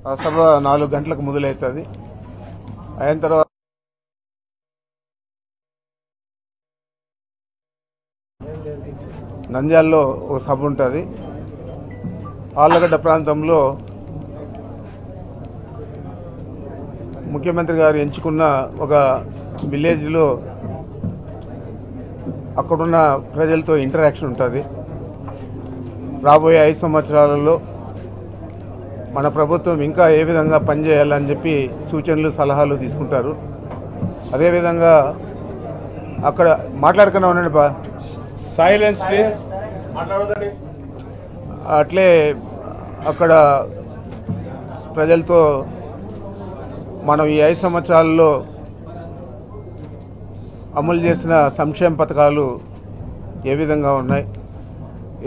ఆ సభ 4 గంటలకు మొదలవుతుంది. అయిన తర్వాత నంద్యాలలో ఒక సభ ఉంటుంది. ఆళ్లగడ్డ ప్రాంతంలో ముఖ్యమంత్రి గారు ఎంచుకున్న ఒక విలేజ్లో అక్కడున్న ప్రజలతో ఇంటరాక్షన్ ఉంటుంది. రాబోయే 5 సంవత్సరాలలో మన ప్రభుత్వం ఇంకా ఏ విధంగా పనిచేయాలని చెప్పి సూచనలు సలహాలు తీసుకుంటారు. అదేవిధంగా అక్కడ మాట్లాడుకున్నా ఉండండి బా సైలెన్స్ ప్లీజ్. అట్లే అక్కడ ప్రజలతో మనం ఈ 5 సంవత్సరాల్లో అమలు చేసిన సంక్షేమ పథకాలు ఏ విధంగా ఉన్నాయి,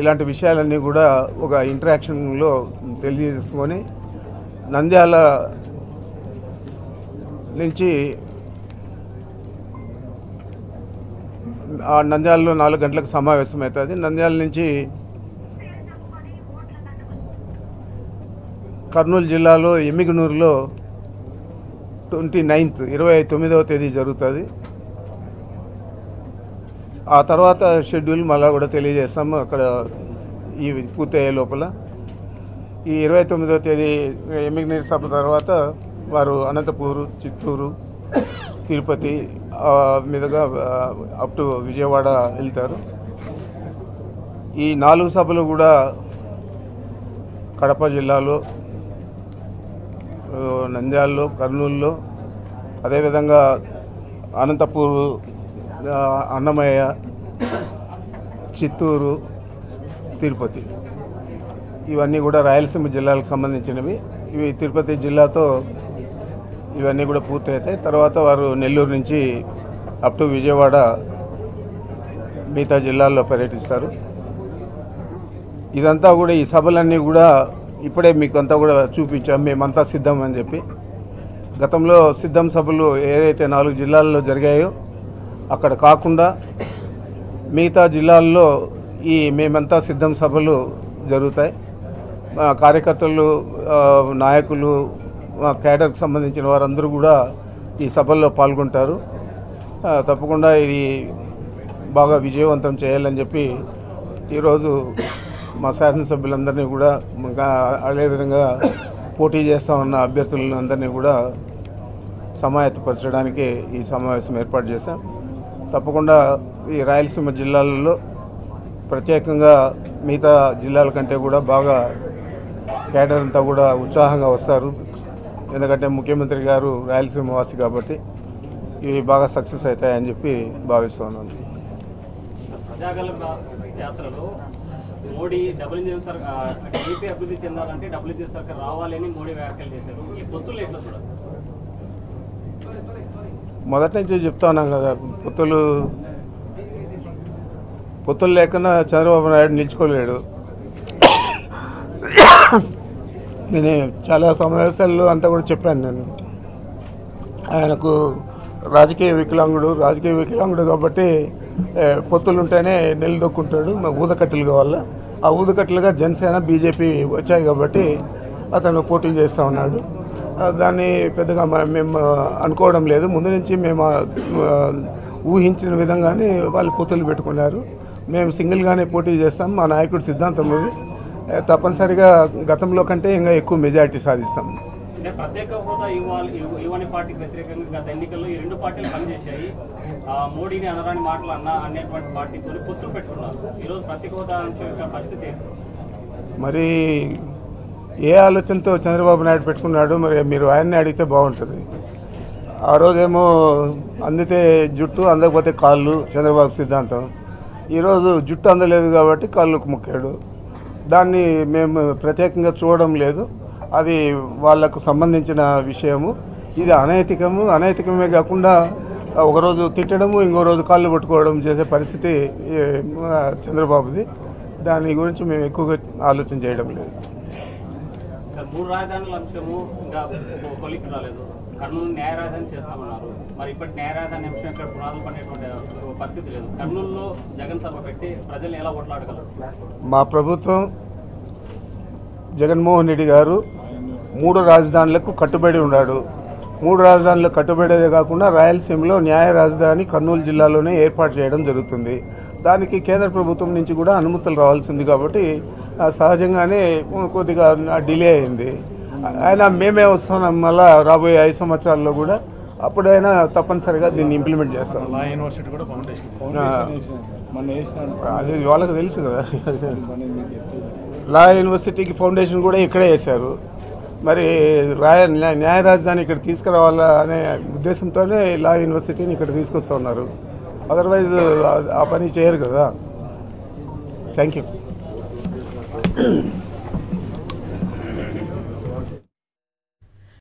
ఇలాంటి విషయాలన్నీ కూడా ఒక ఇంటరాక్షన్లో తెలియజేసుకొని నంద్యాల నుంచి నంద్యాలలో 4 గంటలకు సమావేశం అవుతుంది. నంద్యాల నుంచి కర్నూలు జిల్లాలో ఎమ్మిగనూరులో 29వ తేదీ జరుగుతుంది. ఆ తర్వాత షెడ్యూల్ మళ్ళా కూడా తెలియజేస్తాము. అక్కడ ఈ పూర్తయ్యే లోపల ఈ 29వ తేదీ ఎమ్మిగనూరు సభ తర్వాత వారు అనంతపూరు, చిత్తూరు, తిరుపతి మీదుగా అప్ టు విజయవాడ వెళ్తారు. ఈ 4 సభలు కూడా కడప జిల్లాలో, నంద్యాలలో, కర్నూలులో, అదేవిధంగా అనంతపూరు, అన్నమయ్య, చిత్తూరు, తిరుపతి ఇవన్నీ కూడా రాయలసీమ జిల్లాలకు సంబంధించినవి. ఇవి తిరుపతి జిల్లాతో ఇవన్నీ కూడా పూర్తవుతాయి. తర్వాత వారు నెల్లూరు నుంచి అప్ టు విజయవాడ మిగతా జిల్లాల్లో పర్యటిస్తారు. ఇదంతా కూడా ఈ సభలన్నీ కూడా ఇప్పుడే మీకు అంతా కూడా చూపించాం, మేమంతా సిద్ధం అని చెప్పి. గతంలో సిద్ధం సభలు ఏదైతే 4 జిల్లాల్లో జరిగాయో అక్కడ కాకుండా మిగతా జిల్లాల్లో ఈ మేమంతా సిద్ధం సభలు జరుగుతాయి. కార్యకర్తలు, నాయకులు, క్యాడర్కి సంబంధించిన వారందరూ కూడా ఈ సభల్లో పాల్గొంటారు. తప్పకుండా ఇది బాగా విజయవంతం చేయాలని చెప్పి ఈరోజు మా శాసనసభ్యులందరినీ కూడా అదేవిధంగా పోటీ చేస్తూ ఉన్న అభ్యర్థులందరినీ కూడా సమాయత్తపరచడానికి ఈ సమావేశం ఏర్పాటు చేశాం. తప్పకుండా ఈ రాయలసీమ జిల్లాలలో ప్రత్యేకంగా మిగతా జిల్లాల కంటే కూడా బాగా క్యాడర్ అంతా కూడా ఉత్సాహంగా వస్తారు. ఎందుకంటే ముఖ్యమంత్రి గారు రాయలసీమ వాసి కాబట్టి ఇవి బాగా సక్సెస్ అవుతాయని చెప్పి భావిస్తున్నాను. మోడీ డబుల్ ఇంజిన్ ఏపీ అభివృద్ధి చెందాలంటే డబుల్ ఇంజిన్ సర్కార్ రావాలని మోడీ వ్యాఖ్యలు చేశారు. ఈ పొత్తులు ఎట్లా చూడాలి? మొదటి నుంచి చెప్తా ఉన్నాం కదా, పొత్తులు లేకుండా చంద్రబాబు నాయుడు నిలుచుకోలేడు. నేను చాలా సమావేశాల్లో అంతా కూడా చెప్పాను. నేను ఆయనకు రాజకీయ వికలాంగుడు కాబట్టి పొత్తులు ఉంటేనే నిలదొక్కుంటాడు. మాకు ఊదకట్టెలు కావాలా, ఆ ఊదకట్టెలుగా జనసేన, బీజేపీ వచ్చాయి కాబట్టి అతను పోటీ చేస్తూ ఉన్నాడు. దాన్ని పెద్దగా మేము అనుకోవడం లేదు. ముందు నుంచి మేము ఊహించిన విధంగానే వాళ్ళు పొత్తులు పెట్టుకున్నారు. మేము సింగిల్గానే పోటీ చేస్తాం. మా నాయకుడి సిద్ధాంతం అది. తప్పనిసరిగా గతంలో కంటే ఇంకా ఎక్కువ మెజారిటీ సాధిస్తాం. ప్రత్యేక హోదా ఇవ్వని పార్టీకి వ్యతిరేకంగా గత ఎన్నికల్లో ఈ 2 పార్టీలు పనిచేశాయి. మోడీని అనరాని మాటలు అనేటువంటి పార్టీతో పొత్తులు పెట్టుకున్నారు. ఈరోజు ప్రత్యేక హోదా అంశం పరిస్థితి మరి ఏ ఆలోచనతో చంద్రబాబు నాయుడు పెట్టుకున్నాడు, మరి మీరు ఆయన్ని అడిగితే బాగుంటుంది. ఆ రోజేమో అందితే జుట్టు, అందకపోతే కాళ్ళు చంద్రబాబు సిద్ధాంతం. ఈరోజు జుట్టు అందలేదు కాబట్టి కాళ్ళకు మొక్కాడు. దాన్ని మేము ప్రత్యేకంగా చూడడం లేదు. అది వాళ్లకు సంబంధించిన విషయము. ఇది అనైతికమే కాకుండా ఒకరోజు తిట్టడము, ఇంకో రోజు కాళ్ళు పట్టుకోవడం చేసే పరిస్థితి చంద్రబాబుది. దాని గురించి మేము ఎక్కువగా ఆలోచన చేయడం లేదు. 3 రాజధానుల అంశము ఇంకా కొలిక్కి రాలేదు. కర్నూలు న్యాయ రాజధాని చేస్తామన్నారు. మరి ఇప్పటి న్యాయ రాజధాని అంశం ఇక్కడ పునాదులు పడేటువంటి పరిస్థితి లేదు. కర్నూలులో జగన్ సభ పెట్టి ప్రజలు ఎలా ఓట్లాడగలరు? మా ప్రభుత్వం, జగన్మోహన్ రెడ్డి గారు 3 రాజధానులకు కట్టుబడి ఉన్నాడు. 3 రాజధానులకు కట్టుబడేదే కాకుండా రాయలసీమలో న్యాయ రాజధాని కర్నూలు జిల్లాలోనే ఏర్పాటు చేయడం జరుగుతుంది. దానికి కేంద్ర ప్రభుత్వం నుంచి కూడా అనుమతులు రావాల్సింది కాబట్టి సహజంగానే కొద్దిగా డిలే అయింది. అయినా మేమే వస్తున్నాం, మళ్ళీ రాబోయే 5 సంవత్సరాల్లో కూడా అప్పుడైనా తప్పనిసరిగా దీన్ని ఇంప్లిమెంట్ చేస్తాం. లా యూనివర్సిటీ కూడా ఫౌండేషన్ అది వాళ్ళకి తెలుసు కదా. లా యూనివర్సిటీకి ఫౌండేషన్ కూడా ఇక్కడే వేశారు. మరి న్యాయ రాజధాని ఇక్కడ తీసుకురావాలా అనే ఉద్దేశంతోనే లా యూనివర్సిటీని ఇక్కడ తీసుకొస్తా ఉన్నారు. అదర్వైజ్ ఆ పని చేయరు కదా. Thank you.